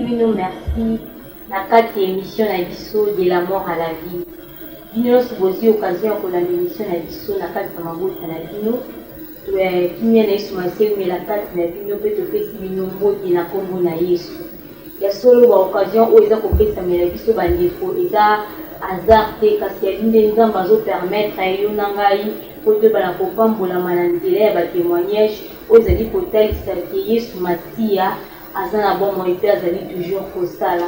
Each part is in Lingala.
bino merci na kati émission na biso de la mort à la vie. Bino subozi occasion ya kolanda émission na biso na kati ya mabota na bino. Kimia na Yesu Masihi mais la kati na bino pe topesi bino mbote na kombo na Yesu. Ya solo ba occasion oyo eza kopesa mela biso bandeko eza hasard te kasi ya linde nzambe azo permettre yo na ngai po toyebana kopambolama na nzela ya batémoignage oyo ezali kotalisa ke Yesu Masihi aza na bomoi mpe azali toujours kosala.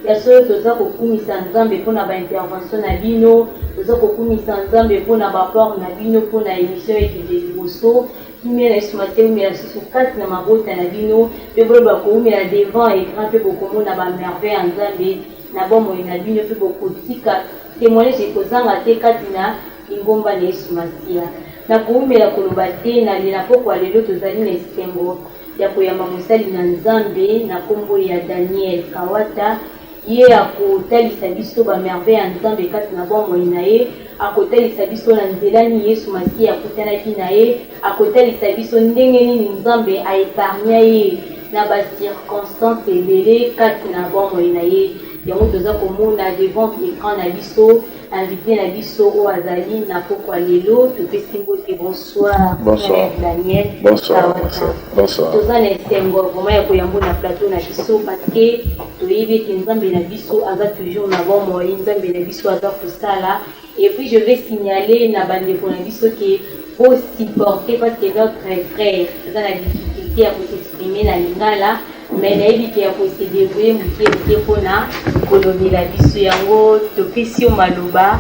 Ya solo toza kokumisa nzambe mpona baintervention na bino, toza kokumisa nzambe mpona baport na bino mpona émission ekende liboso. Kimia na Yesu Masihi omela lisusu kati na mabota na bino mpe boyo bakoumela devant écran mpe bokomona bamerveille ya nzambe na bomoi na bino mpe bokotika témoignage ekozanga te kati na lingomba na Yesu Masihi. Na koumela koloba te na lela pokwa lelo tozali na esengo ya koyamba mosali na nzambe na kombo ya Daniel Kawata. Ye akotalisa biso bamerveille ya nzambe kati na bomoi na ye, akotalisa biso na nzela nini Yesu Masihi akutanaki na ye, akotalisa biso ndenge nini nzambe aepargna ye na bacirconstance ebele kati na bomoi na ye. Yango toza komona devant écran na biso invité na biso oyo azali na pokwa lelo topesi mbote. Bonsoir Daniel. Bonsoir. Toza na esengo vraiment ya koyambo na plateau na biso parce que toyebi ete nzambe na biso aza toujours na bomoi, nzambe na biso aza kosala. Et puis je vais signaler na bandeko na biso ke faut supporter parce que notre frère aza na difficulté ya s'exprimer na lingala mais nayebi ke ya kose débrouiller moke mpona kolobela biso. Yango topesi yo maloba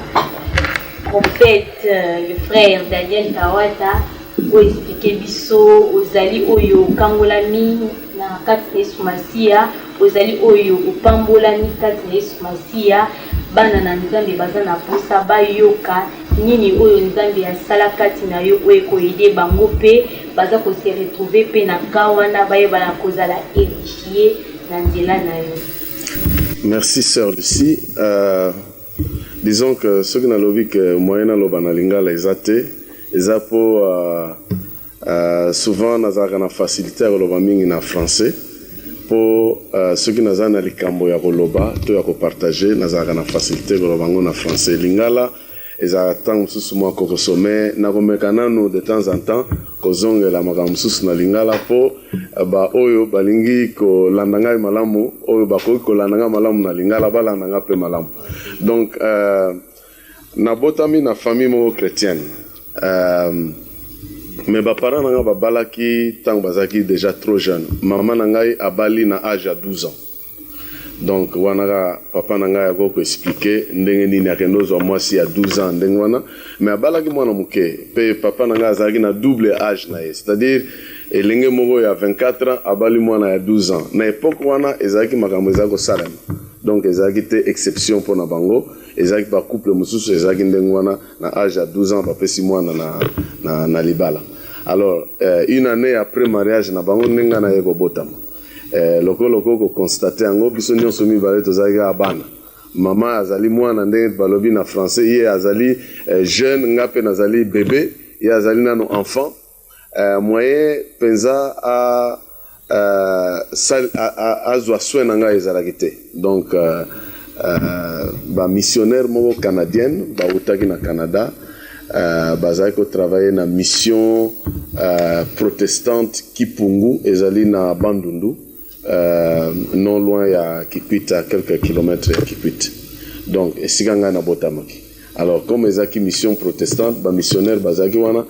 prophète le frère Daniel Kawata oyo expliqué biso ozali oyo okangolami na kati na Yesu Masihi, ozali oyo opambolami kati na Yesu Masihi. Bana na nzambe baza na posa bayoka nini oyo nzambe asala kati na yo oyo koyede bango pe baza kose retrouver pe na kawana bayebana kozala édifié na nzela na yo. Merci sœur Lucie. Disons que ce que nalobi que moyen naloba na lingala ezate eza po souvent nazaka na facilité ya koloba mingi na français po ceux qui naza na likambo ya koloba to ya kopartager nazaka na facilité koloba ngo na français. Lingala eza tant mosusu mwa kokosome nakomeka nanu de temps en temps kozongela makambo mosusu na lingala po ba oyo balingi kolanda ngai malamu oyo bakoki kolanda ngai malamu na lingala balanda ngai mpe malamu. Donc nabotami na famille moko chrétienne mais baparents nanga babalaki ntango bazalaki déjà trop jeune. Mama na ngai abali na âge ya 12 ans. Donc wana papa na ngai akoko expliquer ndenge nini akende ozwa mwasi ya 12 ans ndenge wana mais abalaki mwana moke pe papa na ngai azalaki na double âge na ye, c'est-à-dire elenge moko ya 24 ans abali mwana ya 12 ans. Na époque wana ezalaki makambo ezalaki kosalema, donc ezalaki te exception mpona bango. Ezalaki ba couple mosusu ezalaki ndenge wana na âge ya 12 ans bapesi mwana na libala. Alors une année après mariage na bango ndenge na ye kobotama loko ko constater yango biso nyonso mibale tozalaki abana. Mama azali mwana ndenge balobi na français, ye azali jeune nga pe nazali bébé, ye azali nano enfant. Moyen penza azwa soin na ngai ezalaki te. Donc ba missionnaire moko canadienne ba utaki na Canada bazalaki kotravailler na mission protestante Kipungu ezali na Bandundu non loin ya Kikwit, à quelques kilomètres ya Kikwit. Donc esika ngai na botamaki. Alors comme ezaki mission protestante ba missionnaire bazalaki wana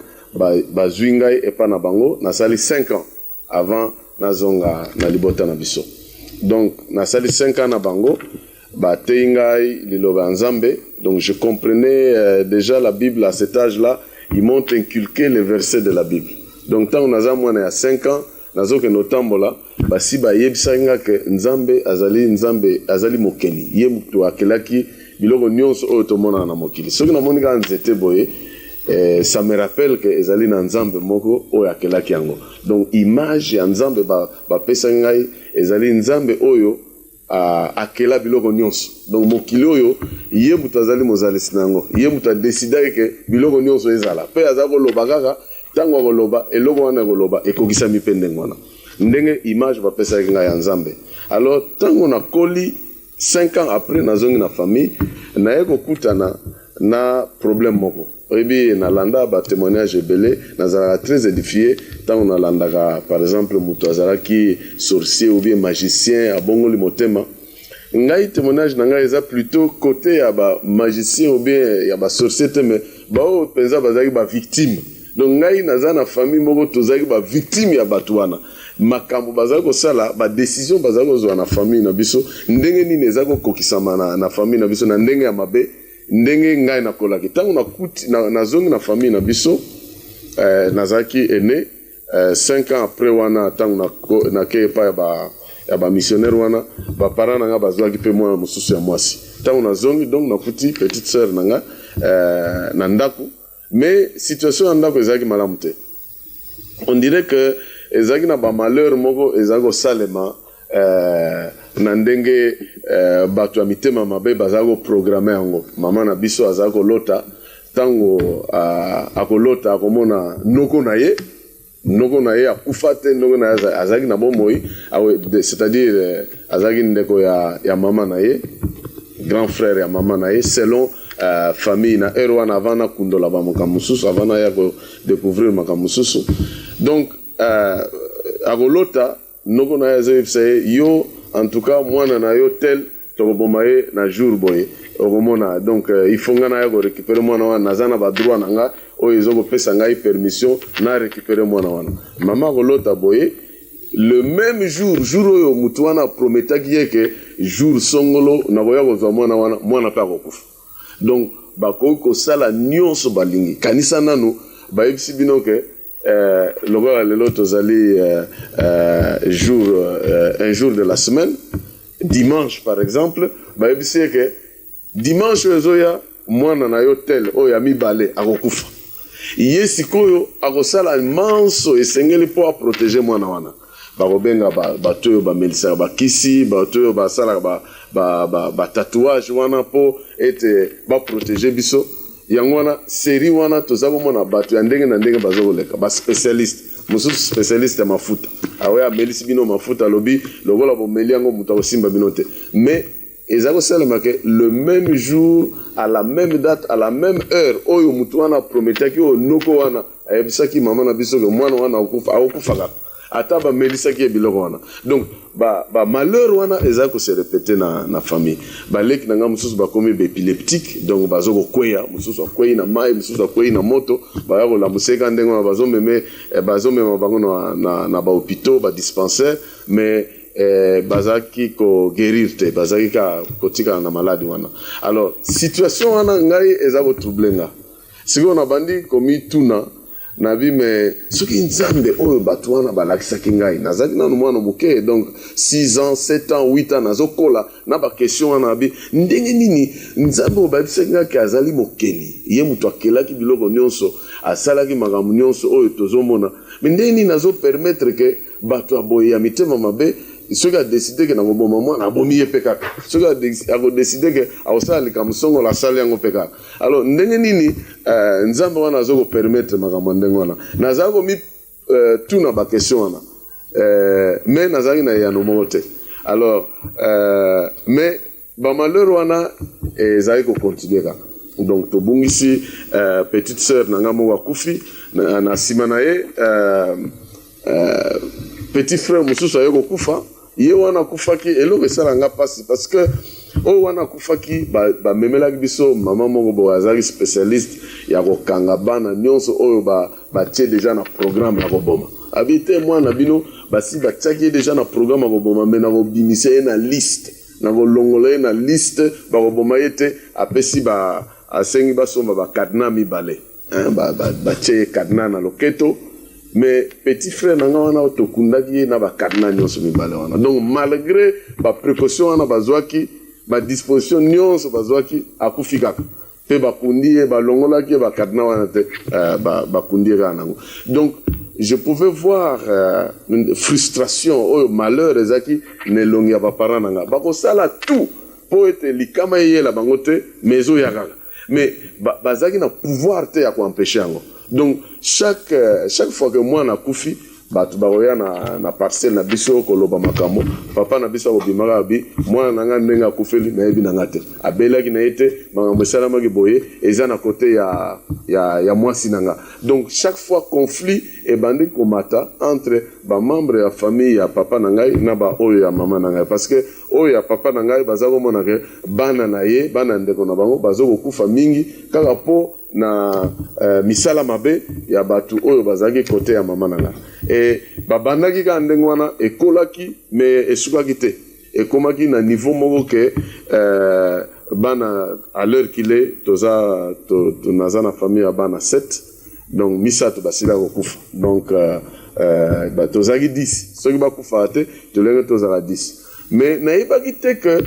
bazwi ngai epa na bango nasali 5 ans avant nazonga na libota na biso. Donc nasali 5 ans na bango batei ngai liloba nzambe. Donc je comprenais déjà la Bible à cet âge-là. Ils m'ont inculqué les versets de la Bible. Donc tant on a moins à 5 ans nazoke notambola basi ba yebisanga ke nzambe azali mokeli ye mutu akelaki biloko nyonso oyo tomona na mokili. Soki na moni ka nzete boye ça me rappelle que ezali na nzambe moko oyo akelaki yango. Donc image ya nzambe ba pesa ngai ezali nzambe oyo akela biloko nyonso. Donc mokili oyo ye mutu azali mozalisi nango, ye mutu adesida ke biloko nyonso ezala pe azako loba kaka tango koloba eloko wana koloba ekokisa mipende ngwana. ndenge image bapesaki ngai ya nzambe. Alors tango na koli 5 ans après nazongi na famille naye kokutana na problème moko. Oyebi nalanda ba témoignage ebele nazalaka très édifié tango nalandaka par exemple mutu azalaki sorcier ou bien magicien abongoli motema. Ngai témoignage na ngai eza plutôt côté ya ba magicien ou bien ya ba sorcier te mais bao penza bazaki ba victime. Donc ngai naza na famille moko tozaki ba victime ya batu wana. Makambo bazali kosala ba décision bazali kozwa na famille na biso ndenge nini ezali kokokisama na famille na biso na ndenge ya mabe ndenge ngai nakolaki tango nakuti nazongi na famille na biso nazalaki ene 5 ans après wana tango nake epai ya ba missionnaire wana ba parents nanga bazwaki pe mwana mosusu ya mwasi tango nazongi donc nakuti petite sœur nanga na ndako mais situation ya ndako ezalaki malamu te. On dirait que ezalaki na ba malheur moko ezalaki kosalema na ndenge bato ya mitema mabe bazali koprograme yango. Mama na biso azali kolota tango akolota akomona noko na ye akufa te, noko na ye azalaki na bomoi, c'est-à-dire azalaki ndeko ya mama na ye, grand frère ya mama na ye, selon famille na ero wana avant na kundola ba makambo mosusu, avant na ya ko découvrir makambo mosusu. Donc akolota noko na ye azali yo en tout cas mwana na yo tel tokobomaye na jour boye okomona. Donc il faut nga na ya ko récupérer mwana wana nazana ba droit na nga oyo ezokopesa ngai permission na récupérer mwana wana. Mama kolota boye le même jour oyo mutu wana prometaki yeke jour songolo na boya kozwa mwana wana mwana pa kokufa. Donc bakoki kosala nyonso balingi kanisa nanu bayebisi bino ke lokola lelo tozali un jour de la semaine, dimanche par exemple, bayebisi ke dimanche ezoya mwana na yo tel oyo amibale akokufa. Ye sikoyo akosala manso esengeli po protéger mwana wana. Bakobenga bato oyo bamelisaka bakisi, bato oyo basalaka ba tatouage wana po ete protéger biso. Yango wana série wana tozako mona bato ya ndenge na ndenge bazokoleka ba spécialiste mususu spécialiste ya mafuta awe amelisi bino mafuta lobi lokola bomeli yango mutu akosimba bino te mais ezako salema ke le même jour à la même date à la même heure oyo mutu wana prometaki o noko wana ayebisaki mama na biso ke mwana wana akufaka ata bamelisaki ebiloko wana. Donc ba malheur wana ezako se répéter na famille. Baleki nanga mususu bakomi épileptique, donc bazoko kweya mususu akweyi na mai mususu akweyi na moto bayako la museka ndenge wana bazomema bango na ba hôpitaux ba dispensaire mais bazaki ko guérir te bazaki ka kotika na maladie wana. Alors situation wana ngai ezako troublenga siko na bandi komi tuna na bi me soki nzambe oyo bato wana balakisaki ngai nazaki nanu mwana moke donc 6 ans 7 ans 8 ans nazokola na ba question wana bi ndenge nini nzambe oyo bayebisaki ngai azali mokeli ye mutu akelaki biloko nyonso asalaki makambo nyonso oyo tozomona mais ndenge nini nazo permettre ke bato aboye ya mitema mabe soki adeside ke nakoboma mwana abomi ye mpe kaka soki akodeside ke akosala likambo songola asali yango mpe kaka. Alors ndenge nini nzambe wana azokopermettre makambo ndenge wana nazalaki komi tuna bakestion wana mais nazalaki na yano moko te. Alors mais bamalheur wana ezalaki kocontinue kaka. Donc tobungisi petite sœur nanga moko akufi na nsima na ye petit frère mususu ayo kokufa ye wana kufaki eloko esalanga pasi parce que o wana kufaki bamemelaki biso mama moko bo azali spécialiste ya kokanga bana nyonso oyo batie déjà na programme ya koboma abite mwana bino basi batiaki déjà na programme ya koboma me na kobimisa ye na liste na kolongola ye na liste bakoboma ye te apesi asengi basomba bakadena mibale batie ye kadena na loketo. Mais petit frère nanga wana tokundaki na ba kadena nyonso mibale wana. Donc malgré ba précaution wana bazwaki ba disposition nyonso bazwaki akufika pe bakundi ba longolaki ba kadena wana te bakundi kana. Donc je pouvais voir une frustration au malheur ezaki ne longia ba parents nanga bako sala tout pour être likama yela bangote mezo ya kaka mais bazaki na pouvoir te ya ko empêcher yango. Donc chaque fois que moi na kufi batu bakoya na parcelle na biso koloba makambo papa na biso obimaka bi mwana nanga ndenga kufeli na yebi nanga te abelaki na ete makambo esalamaki boye eza na côté ya mwasi nanga. Donc chaque fois conflit ebandi komata entre ba membre ya famille ya papa na ngai na ba oyo ya mama na ngai, parce que oyo ya papa na ngai baza komona ke bana na ye bana ndeko na bango bazo kokufa mingi kaka po na misala mabe ya batu oyo bazaki côté ya mama na ngai. Et babandaki ka ndenge wana ekolaki mais esukaki te ekomaki na niveau moko ke bana à l'heure qu'il est toza naza na famille ya bana 7, donc misato basila kokufa, donc tozaki 10 soki bakufa te tolenge tozala 10, mais nayebaki te ke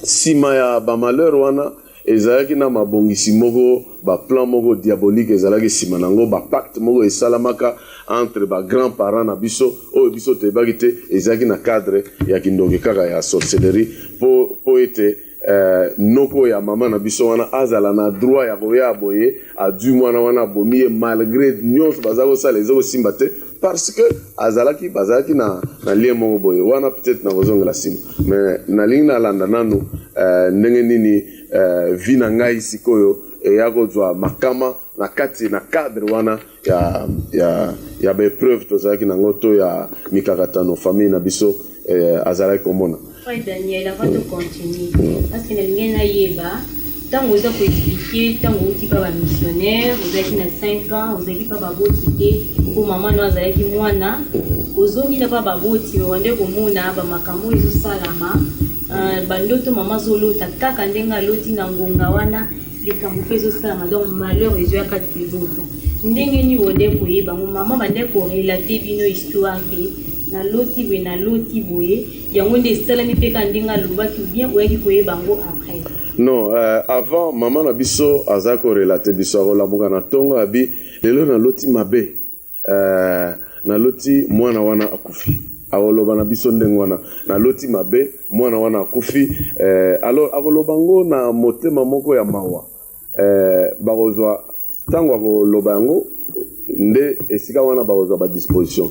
sima ya bamalheur wana ezalaki na mabongisi moko baplan moko diabolique ezalaki sima nango bapacte moko esalamaka entre bagrands-parents na biso oyo biso toyebaki te ezalaki na cadre ya kindoki kaka ya sorcellerie po ete noko ya mama na biso wana azala na droit ya koya boye adu mwana wana abomi ye malgré nyonso baza kosala eza kosimba te parce que bazalaki na lien moko boye wana peut-être na kozongela nsima. Mais nalingi nalanda nanu ndenge nini vi na ngai sikoyo eya kozwa makama na kati na cadre wana ya baepreuve tozalaki nango to ya mikakatano famille na biso azalaki komona. Daniel, avant de continuer, parce que na yeba tant vous avez expliqué, tant vous n'êtes pas missionnaire, vous êtes na 5 ans, vous n'êtes pas baboti pour maman nous azalaki mwana, ozongi na pas baboti, wande komona ba makambo ezo salama, bandoto maman zolota kaka ndenga loti na ngonga wana likambo ezo salama, donc malheur ezo yakati ezota. Ndenge ni wande koyeba maman bande ko relater bino histoire na loti boye yango nde salami peka ndinga lobaki bien oyaki koyeba bango après. Non, avant maman na biso azako relater biso akolamuka na tongo abi lelo na loti mabe na loti mwana wana akufi akoloba na biso ndenge wana na loti mabe mwana wana akufi alors akolobango na motema moko ya mawa bakozwa tango akoloba yango nde esika wana bakozwa ba disposition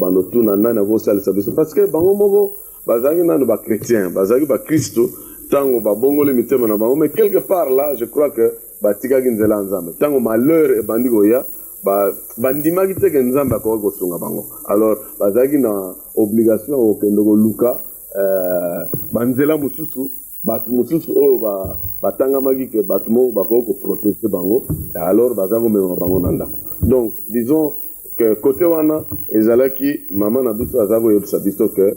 bando tuna nana ko salisa biso parce que bango moko bazaki nanu ba chrétien bazaki ba Kristo tango ba bongole mitema na bango, mais quelque part là je crois que batika ginzela nzambe tango malheur e bandi goya bandimaki te ke nzambe ko sunga bango, alors bazaki na obligation o kendo ko luka banzela mususu batu mususu o batanga magi ke batu mo bako ko protéger bango, alors bazako mema bango nanda. Donc disons que côté wana ezalaki mama na biso azako yebisa biso ke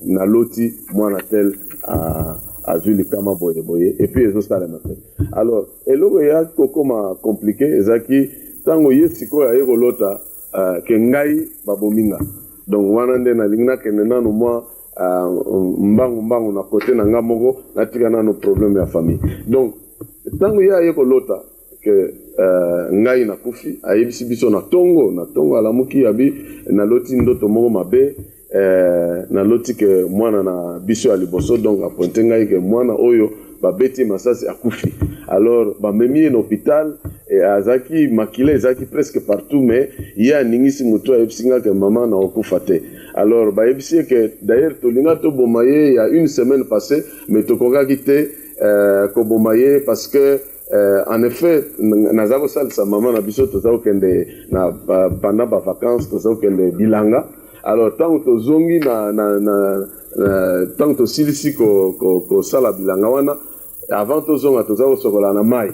na loti mwana tel azuli kama boye et puis ezo sala na fait. Alors eloko ya kokoma compliqué ezaki tango yesiko ya yeko lota ke ngai babominga, donc wana nde na lingna kende nanu mwa mbangu na côté na nga moko natika nanu problème ya famille. Donc tango ya yeko lota que ngai na kufi ayebisi biso na tongo alamuki abi na loti ndoto moko mabe na loti ke mwana na biso ya liboso, donc apointe ngai ke mwana oyo babeti masasi akufi. Alors bamemi en hôpital et azaki makile ezaki presque partout, mais ya ningisi muto ayebisi nga ke mama na okufa te. Alors bayebisi ke d'ailleurs tolinga to bomaye il y a une semaine passée, mais tokokaki te ko bomaye parce que en effet nazako salisa mama na biso tozako kende na pendant ba vacances tozako kende bilanga. Alors tant que zongi tant que silisi ko sala bilanga wana avant tozonga tozako sokola na mai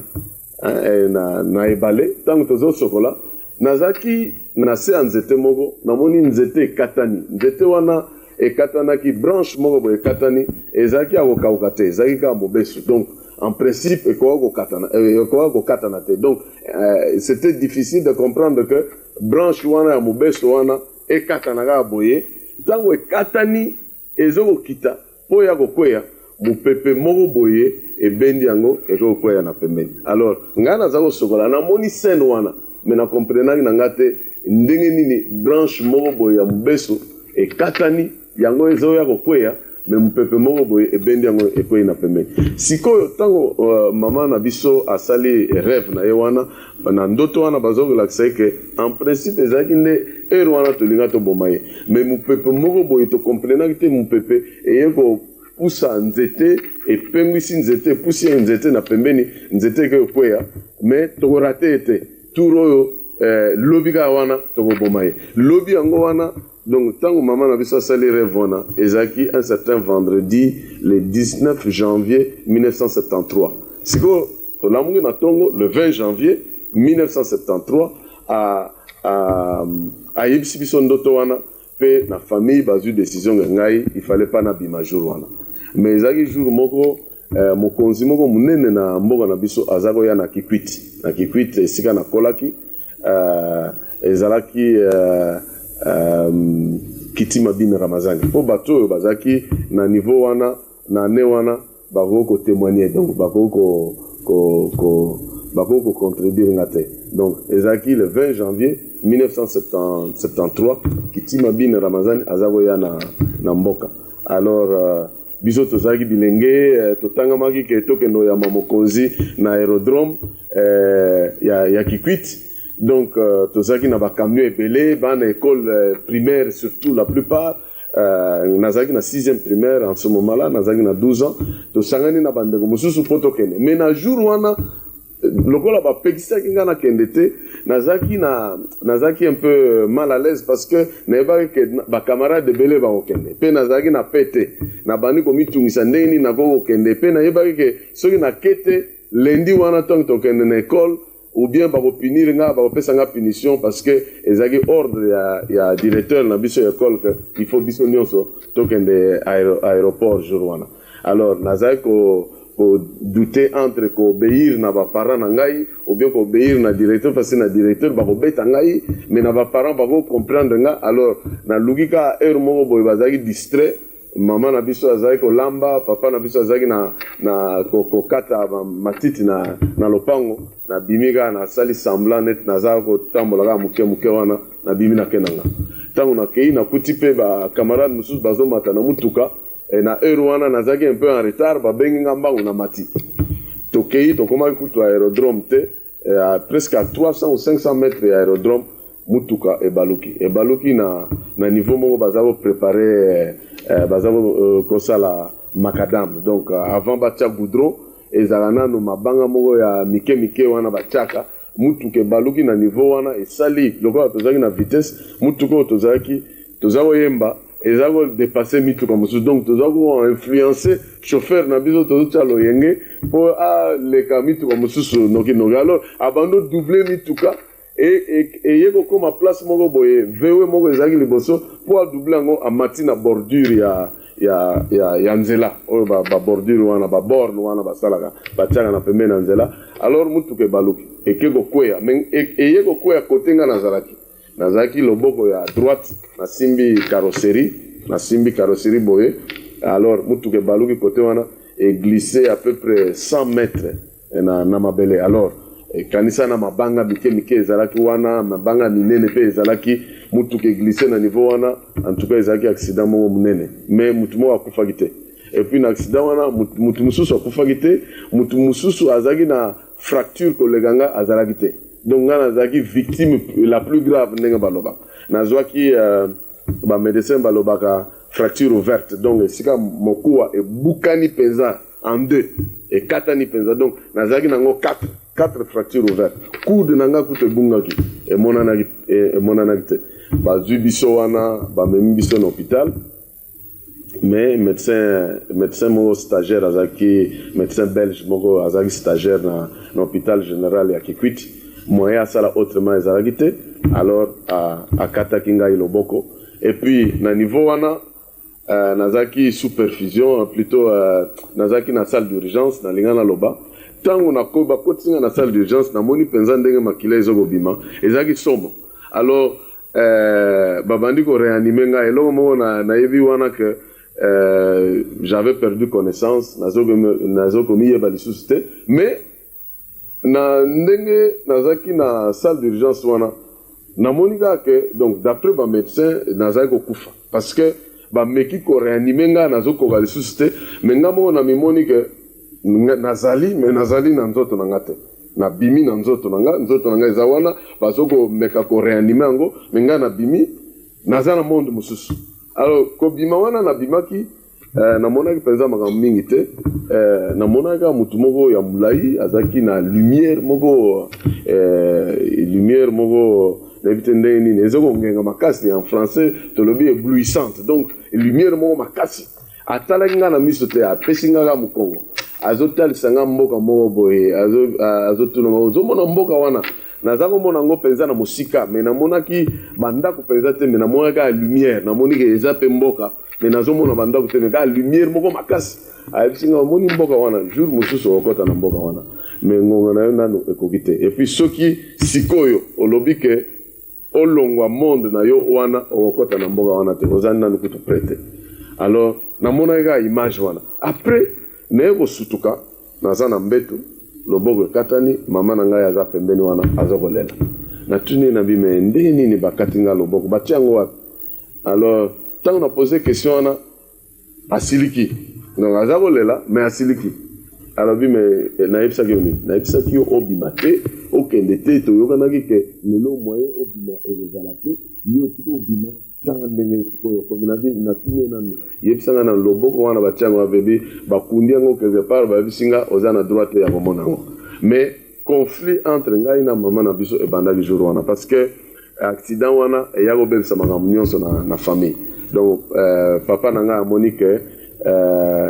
na ebale, tant que tozo sokola nazaki na se nzete moko namoni nzete katani, nzete wana ekatanaki branche moko bo ekatani ezaki akokauka te ezaki ka mobesu, donc en principe ekoko katana te. Donc c'était difficile de comprendre que branche wana ya mobesu wana ekatana ka boye tango ekatani ezoko kita po ya kokweya mupepe moko boye ebendi yango ezoko kweya na pembeni. Alors ngana zako sokola na moni scène wana mais na comprenaki na ngate ndenge nini branche moko boye ya mobesu ekatani yango ezo ya kokweya mais mupepe moko boye ebendi yango ekwei na pembeni. Sikoyo tango mama na biso asali rêve na ye wana na ndoto wana bazokolakisa ke en principe ezalaki nde ere wana tolinga toboma ye, mais mupepe moko boye tokomprenaki te mupepe eye kopusa nzete epengwisi nzete epusi ye nzete na pembeni nzete eke ekweya, mais tokorate ete tour oyo lobi kaka wana tokoboma ye lobi yango wana. Donc, tant que maman a vu ça, c'est les rêves, Ezaki, un certain vendredi, le 19 janvier 1973. C'est que, le 20 janvier 1973, à Yibisibi Sondotowana, pe na famille, basu décision, il fallait pas nabima jour wana. Mais Ezaki jour moko, mokonzi moko munene na mboga na biso azako ya na Kikwit, sika na Kolaki, ezalaki, Kitima bin Ramazani. Po bato bazaki na niveau wana na ne wana bako témoigner, donc bako contredire ngate. Donc ezaki le 20 janvier 1973 Kitima bin Ramazani azako ya na mboka. Alors biso tozaki bilenge totangamaki ke tokendo ya mamokonzi na aérodrome ya Kikwit. Donc, tozaki na ba camion ebele, ba na école primaire surtout la plupart, nazaki na 6e primaire en ce moment-là, nazaki na 12 ans, tosangani na bandeko mususu poto kende. Mais na jour wana lokola ba pekisaki nga na kende te, nazaki un peu mal à l'aise parce que na yebaki ke ba camarade ebele ba kokende. Pe nazaki na pete, na bandi komitungisa ndeni na kokende, pe na yebaki ke soki na kete lundi wana tongo tokende na école ou bien ba punir nga ba pesa nga punition parce que ezaki ordre ya directeur na biso école que il faut biso nyonso tokende aéroport jour wana. Alors nazaki ko douter entre ko obéir na ba parents na ngai ou bien ko obéir na directeur parce que na directeur ba ko beta ngai mais na ba parents ba ko comprendre nga. Alors na lugika heure moko boy bazaki distrait. Maman na biso azaki ko lamba, papa na biso azaki na ko kata matiti na lopango na bimika na sali semblant net na za ko tambola ka muke wana na bimi na kenanga. Tango na kei na kuti pe ba camarade mususu bazo mata na mutuka na heure wana nazaki un peu en retard ba bengi ngambangu na mati. To kei to koma kutu aérodrome te presque à 300 ou 500 mètres aérodrome mutuka ebaluki na niveau moko bazako préparer bazako kosala macadam. Donc avant batia goudron ezalana no mabanga moko ya mike wana bachaka mutuka ebaluki na niveau wana esali lokola tozaki na vitesse mutuka tozako yemba ezako dépasser mituka mususu. Donc tozako influencer chauffeur na biso tozalo yenge po leka mituka mususu noki. Alors abando doubler mituka et yeko koma place moko boye vewe moko ezaki liboso po doubler ngo amati na bordure ya nzela oyo ba bordure wana ba borne wana basalaka batiaka na pembeni na nzela. Alors mutuka ebaluki ekeko kwea mais eyeko kwea kote nga nazalaki loboko ya droite nasimbi carrosserie boye. Alors mutuka ebaluki kote wana et glissé à peu près 100 mètres na mabele. Alors kanisa na mabanga mike ezalaki wana mabanga minene pe ezalaki mutuka glissé na niveau wana. En tout cas ezalaki accident moko munene mais mutu moko akufaki te. Et puis na accident wana mutu mususu akufaki te, mutu mususu azalaki na fracture koleganga azalaki te. Donc nga nazalaki victime la plus grave ndenge baloba nazwaki ba médecin balobaka fracture ouverte. Donc esika mokuwa ebukani penza en deux et katani penza. Donc nazalaki nango 4 fractures ouvertes. Coude nanga kuto bungaki et monanaki te. Bazui biso wana ba memi biso na hôpital. Mais médecin moko stagiaire azaki médecin belge moko azaki stagiaire na hôpital général ya Kikwit. Moyen asala autrement ezalaki te. Alors akataki ngai loboko. Et puis na niveau wana nazaki sous perfusion plutôt nazaki na salle d'urgence na lingana loba. Tango na koba kotinga na salle d'urgence na moni penza ndenge makila ezoko bima ezaki somo. Alors babandi ko réanimer nga eloko moko na yebi wana que j'avais perdu connaissance nazoko miyeba lisusu te. Mais na ndenge nazaki na salle d'urgence wana na monika que donc d'après ba médecin nazaki ko kufa parce que bameki koreanime nga nazokoka lisusu te me nga moko na mimoni ke nazali na nzoto na nga te nabimi na nzoto na nga eza wana bazokomeka koreanime yango me nga nabimi naza na monde mosusu alors kobima wana nabimaki namonaki mpenza makambo mingi te namonaka mutu moko ya mulai azaki na lumière moko nayebite ndenge nini ezokongenga makasi en français tolobi éblouissante donc lumière moko makasi atalaki nga na miso te apesi nga ka mokongo azotalisa nga mboka moko boye azotuna ozomona mboka wana naza komona yango mpenza na mosika me namonaki bandako mpenza te me namonaki ya lumière namoniki eza mpe mboka me nazomona bandako te me kaka lumière moko makasi ayebisi nga omoni mboka wana jour mosusu okota na mboka wana me ngonga na yo nanu ekoki te epuis soki sikoyo olobi ke olongwa monde na yo wana okota na mboka wana te ozali nanu kutu prete alors namonaki kaka image wana après naye kosutuka naza na mbetu loboko ekatani mama na ngai aza pembeni wana aza kolela natuni na bime ndenge nini bakati nga loboko batia yango wapi alors ntango na pose question wana asiliki donc aza kolela me asiliki alobi me nayebisaki yo nini nayebisaki yo obima te okende te toyokanaki ke lelo moyen obima ekozala te yo tiki obima tanga ndenge sikoyo komi natuni nanu yebisanga na loboko wana batia yango babebi bakundi yango quelque part bayebisi nga oza na droit te ya komona yango mais conflit entre ngai na mama na biso ebandaki jour wana parce que accident wana eya kobebisa makambo nyonso na famille donc papa na ngai amoni ke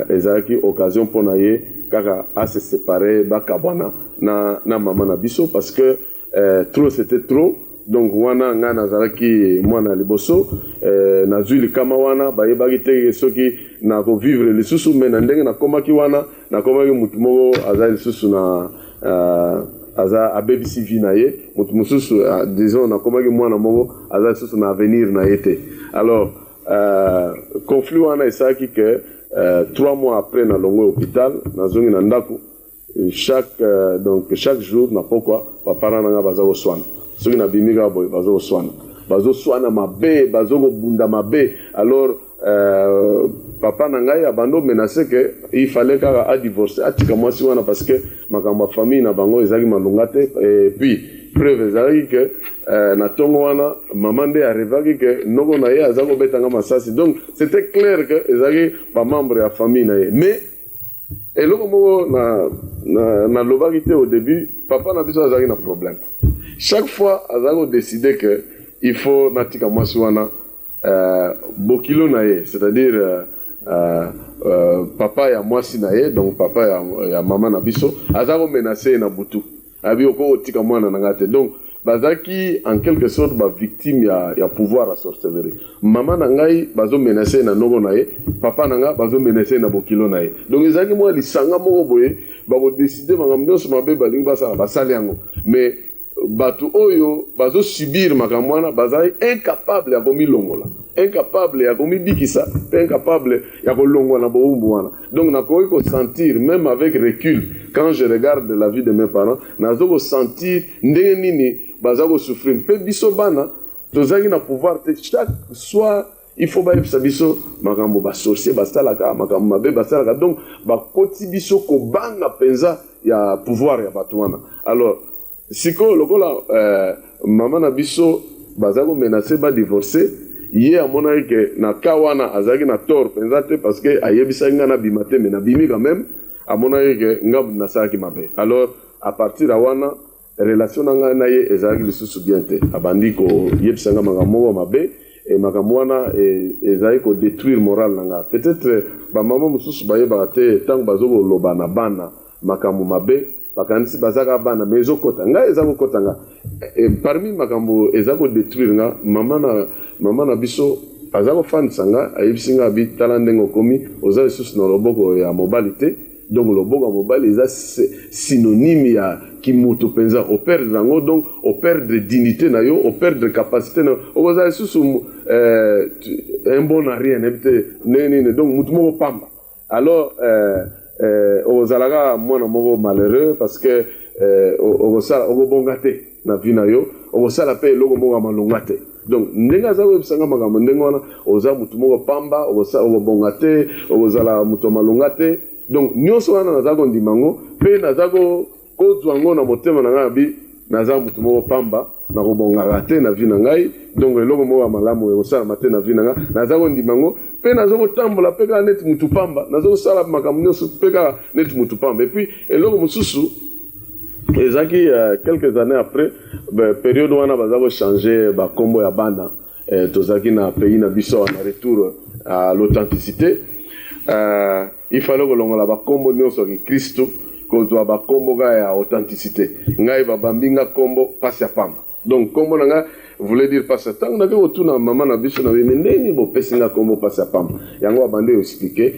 ezalaki occasion mpo na ye kaka ase séparé bakabwana na mama na biso parce que trop c'était trop donc wana nga nazalaki mwana liboso nazwi likama wana bayebaki te soki nakovivre lisusu me na ndenge nakomaki wana nakomaki mutu moko aza lisusu na aza abebisi vi na ye mutu mosusu disons nakomaki mwana moko aza lisusu na avenir na ye te alors conflit wana esalaki ke 3 mois après na longo hôpital nazongi na ndako chaque jour na pokwa bapara nanga baza koswana soki na bimika boye bazoswana mabe bazokobunda mabe alors papa na ngai abando menacé que il fallait kaka adivorce atika mwasi wana parce que makambo ya famille na bango ezalaki malonga te et puis preuve ezalaki ke na ntongo wana mama nde arrivaki ke noko na ye aza kobetanga masasi donc c'était clair que ezalaki bamembre ya famille na ye mais eloko moko nalobaki te au début papa na biso azalaki na problème chaque fois azalaki kodécide que il faut natika mwasi wana bokilo na ye c'est-à-dire papa ya mwasi na ye donc papa ya mama na biso azalaki komenace na butu abi oko otika mwana na nga te donc bazaki en quelque sorte victime ya pouvoir à sorcellerie mama na ngai bazomenace na noko na ye papa na nga bazomenace na bokilo na ye donc ezalaki mwa lisanga moko boye bakodécide makambo nyonso mabe balingi basala basali yango mais bato oyo bazosubir makambo wana bazali incapable ya komilongola incapable ya komibikisa mpe incapable ya kolongwa na bowumbu wana donc nakoki kosentir même avec recul quand je regarde la vie de mes parents nazo kosentir ndenge nini baza kosouffrir mpe biso bana tozalaki na pouvoir te chaque soir il faut bayebisa biso makambo basorcier basalaka makambo mabe basalaka donc bakoti biso kobanga mpenza ya pouvoir ya bato wana alors sikoyo lokola mama na biso baza komenace badivorce ye amonaki ke na ka wana azalaki na tort mpenza te parce que ayebisaki nga nabima te me nabimi quand même amonaki ke nga nasalaki mabe alors à partir ya wana relation na ngai na ye ezalaki lisusu bien te abandi koyebisa nga makambo moko mabe e makambo wana ezalaki kodétruire morale na nga peut-être bamama mosusu bayebaka te ntango bazokoloba na bana makambo mabe bakanisi bazaka bana mais ezokota nga eza kokota nga parmi makambo eza kodétruire nga mama na biso aza kofandisa nga ayebisi nga abi tala ndenge okomi oza lisusu na loboko ya mobali te donc loboko ya mobali eza synonyme ya kimutu mpenza operdre yango donc operdre dignité na yo operdre capacité na yo okoza lisusu un bon à rien nayebi te ndenge nini donc mutu moko pamba alors ozalaka mwana moko malheureux parce que okobonga te na vie na yo okosala mpe eloko moko ya malonga te donc ndenge aza koyebisanga makambo ndenge wana oza mutu moko pamba obonga te okozala mutu malonga te donc nyonso wana naza kondima yango mpe naza kozwa yango na motema na ngai abi naza mutu moko pamba nakobongaka te na vi na ngai donc eloko moko ya malamu ekosalama te na vi na ngai naza kondima yango mpe naza kotambola mpe kaka neti mutu pamba naza kosala makambo nyonso mpe kaka neti mutu pamba epuis eloko mosusu ezaki quelques années après période wana baza kochange bakombo ya bana tozalaki na pays na biso na retour à l'authenticité il fallait kolongola bakombo nyonso ya kikristo kozwa bakombo kaka ya authenticité ngai babambi nga kombo pasi ya pamba donc kombo na nga voulait dire pasi ya ntango nake kotuna mama na biso na bimi ndeni bopesi nga kombo pasi ya pamba yango babandi expliquer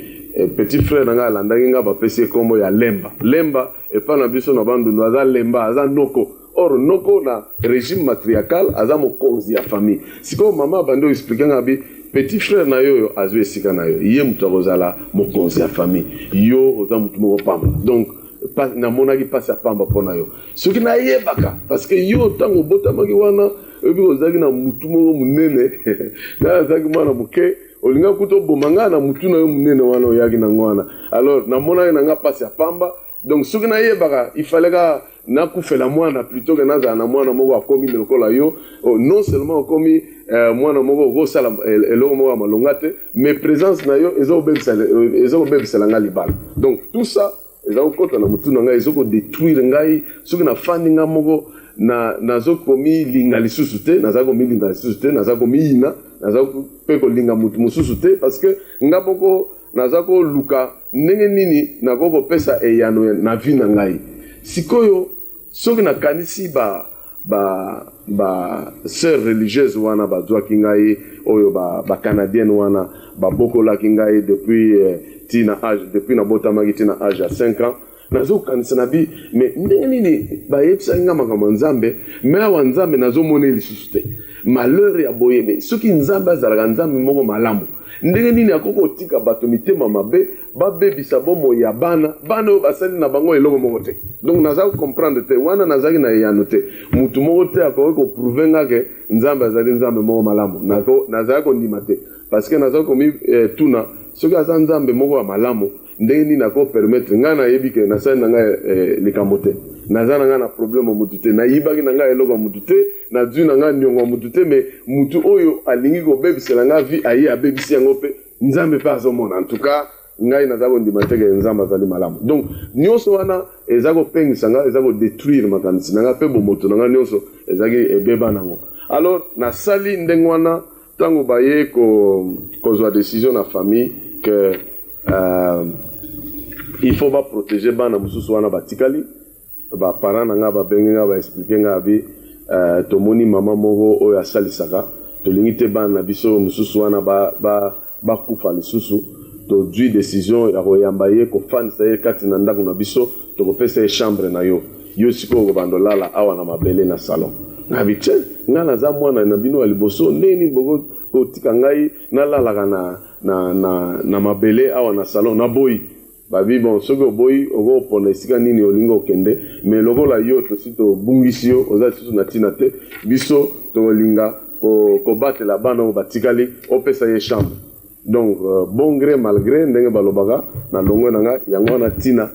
petit frère na nga alandaki nga bapesi ye kombo ya lemba epa na biso na bandundu aza lemba aza noko or noko na régime matriarcal aza mokonzi ya famille sikoyo mama abandi expliquer nga bi petit frère na yo azwi esika na yo ye mutu akozala mokonzi ya famille yo oza mutu moko pamba donc namonaki pasi ya pamba mpo na yo soki nayebaka parce que yo ntango obotamaki wana oyebi ozalaki na mutu moko munene ngai azalaki mwana moke olinga kuta oboma ngai na mutu na yo munene wana oyaki nango wana alors namonaki na nga pasi ya pamba donc soki nayebaka ifaleka nakufela mwana plutôt que nazala na mwana moko akomi lokola yo non seulement akomi mwana moko okosala eloko moko ya malonga te mais présence na yo eza kobebisela nga libala donc tout ça eza kokota na mutu na ngai eza kodétruire ngai soki nafandi nga moko nazokomi linga lisusu te naza komi linga lisusu te naza komi yina naza mpe kolinga mutu mosusu te parce que nga moko naza koluka ndenge nini nakokopesa eyano na vi na ngai sikoyo soki nakanisi sœur religieuse wana bazwaki ngai oyo bacanadienne wana babokolaki ngai depuis nabotamaki tina age ya 5 ans nazokanisa na bi mais ndenge nini bayebisaki nga makambo ya nzambe me awa nzambe nazomona lisusu te malheur ya boye me soki nzambe azalaka nzambe moko malamu ndenge nini akoko otika bato mitema mabe babebisa bomoi ya bana oyo basali na bango eloko moko te donc naza comprendre te wana nazalaki na eyano te mutu moko te akoki koprouve nga ke nzambe azali nzambe moko malamu nazalaki kondima te parce que nazalaki komi tuna soki aza nzambe moko ya malamu ndenge nini akopermettre ngai nayebi ke nasali na ngai likambo te naza na ngai na problème ya mutu te nayibaki na ngai eloko ya mutu te nazwi na ngai niongo ya mutu te me mutu oyo alingi kobebisela ngai vi aye abebisi yango mpe nzambe mpe azomona en tout cas ngai naza kondima te ke nzambe azali malamu donc nyonso wana eza kopengisa ngai eza kodétruire makanisi na ngai mpe bomoto na ngai nyonso ezalaki ebeba nango alors nasali ndenge wana ntango baye kozwa décision na famille que il faut protéger bana mosusu wana batikali baparent na nga babenge nga baexplike nga abi tomoni mama moko oyo asalisaka tolingi te bana na biso mosusu wana bakufa lisusu tozwi décision ya koyamba ye kofandisa ye kati na ndako na biso tokopesa ye chambre na yo sikoyo kobanda olala awa na mabele na salon nabi tie nga naza mwana na bino ya liboso ndeni boko kotika ngai nalalaka na mabele awa na salon na boyi babi bon soki oboyi okopona esika nini olingi okende mais lokola yo tosi tobungisi yo oza lisusu na ntina te biso tokolinga kobatela bana oyo batikali opesa ye chambre donc bon gré mal gré ndenge balobaka na longwe na nga yango wana ntina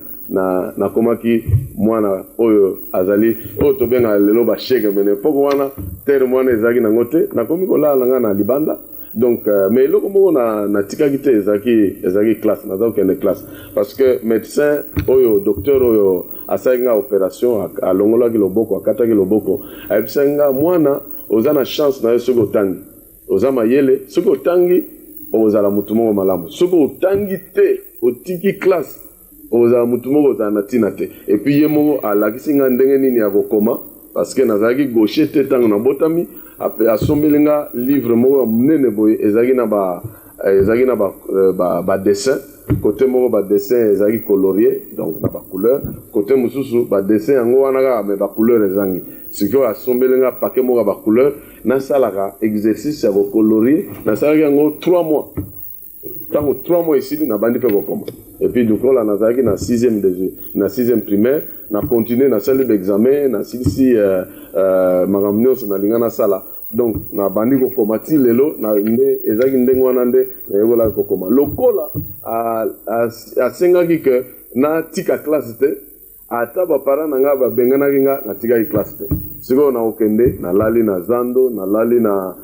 nakomaki mwana oyo azali oyo tobenga lelo bashege mene poko wana tere mwana ezalaki nango te nakomi kolala na nga na libanda donc mais eloko moko natikaki te ezalaki classe naza kokende classe parce que médecin oyo docteur oyo asalaki nga opération alongolaki loboko akataki loboko ayebisaki nga mwana oza na chance na yo soki otangi oza mayele soki otangi ozala mutu moko malamu soki otangi te otiki classe ozala mutu moko ozala na ntina te epuis ye moko alakisi nga ndenge nini ya kokoma parce que nazalaki gaucher te ntango nabotami asombeli nga livre moko ya monene boye ezalaki na badessin côté moko badessin ezalaki colorier donc na bacouleur côté mosusu badessin yango wana kaka me bacouleur ezangi sikoyo asombeli nga pake moko ya bacouleur nasalaka exercice ya kokolorie nasalaki yango 3 mois ntango 3 mois esili nabandi mpe kokoma epuis dukola nazalaki na 6e primaire na continue nasali baexamen nasilisi makambo nyonso nalinga nasala donc na bandi kokoma ti lelo na nde ezalaki ndenge wana nde nayekolaki kokoma lokola asengaki ke natika classe te ata bapara na nga babenganaki nga natikaki classe te sikoyo nakokende nalali na zando nalali na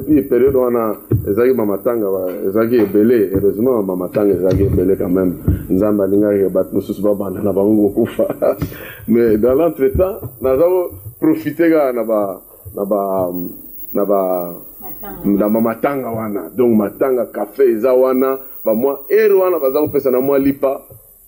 puis période wana ezalaki bamatanga ezalaki ebele heureusement bamatanga ezalaki ebele quand même nzambe alingaki bato mosusu babanda na bango kokufa mais dans l'entretemps naza koprofite kaka na bamatanga wana donc matanga café eza wana bamwa ere wana baza kopesa na mwa lipa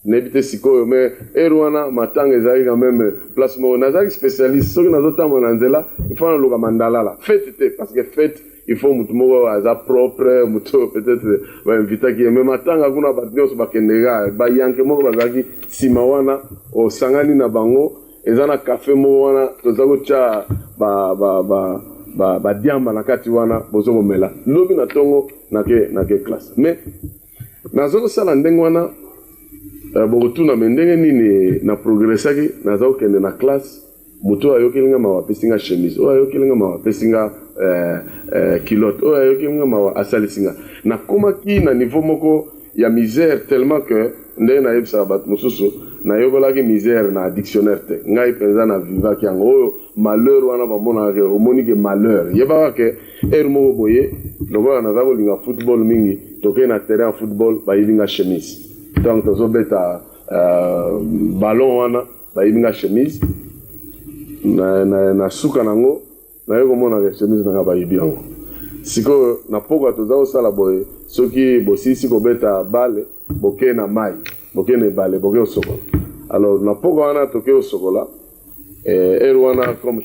nayebi te sikoyo mais ere wana matanga ezalaki quand même place moko nazalaki spécialiste soki nazotambola na nzela il faut naloka mandalala fete te parce que fete il faut mutu moko aza propre mutu peut-être bainvitaki mais matanga kuna bato nyonso bakendeka bayanke moko bazalaki nsima wana osangani na bango eza na café moko wana toza kotya badiamba na kati wana bozo komela lobi na ntongo nake classe mais naza kosala ndenge wana bokotuna me ndenge nini na progressaki naza kokende na classe moto oyo ayokelinga mawa apesinga chemise oyo ayokelinga mawa apesinga kilote oyo ayokelinga mawa asalisinga nakomaki na niveau moko ya misère tellement que ndenge nayebisaka bato mosusu nayokolaki misère na dictionnaire te ngai mpenza na vivaki yango oyo malheur wana bamonaka ke omoni ke malheur yebaka ke ere moko boye lokola naza kolinga football mingi tokei na terrain ya football bayibinga chemise donc tozobeta ballon wana bayibinga chemise na suka nango naye komona ke chemise nanga bayibi yango sikoyo na pokwa toza kosala boye soki bosisi kobeta bale bokee na mai bokee na ebale bokee osokola alors na pokwa wana tokee osokola ere wana comme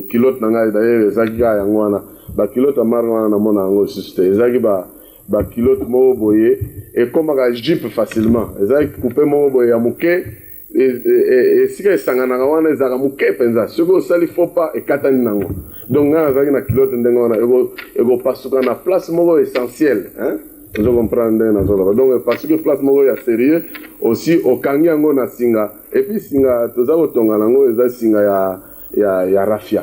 kilote na ngai d'ailleurs ezalaki kaka yango wana bakilote amarke wana namona yango lisusu te ezalaki bakilote moko boye ekomaka jipe facilement ezalaki coupe moko boye ya moke esika esanganaka wana ezalaka moke mpenza soki osali faux pas ekatani nango donc ngai nazalaki na kilote ndenge wana ekopasuka na place moko essentielle ozo comprendre ndenge nazoloba donc epasuki place moko ya sérieux aussi okangi yango na singa epuis singa toza kotonga nango eza singa ya rafia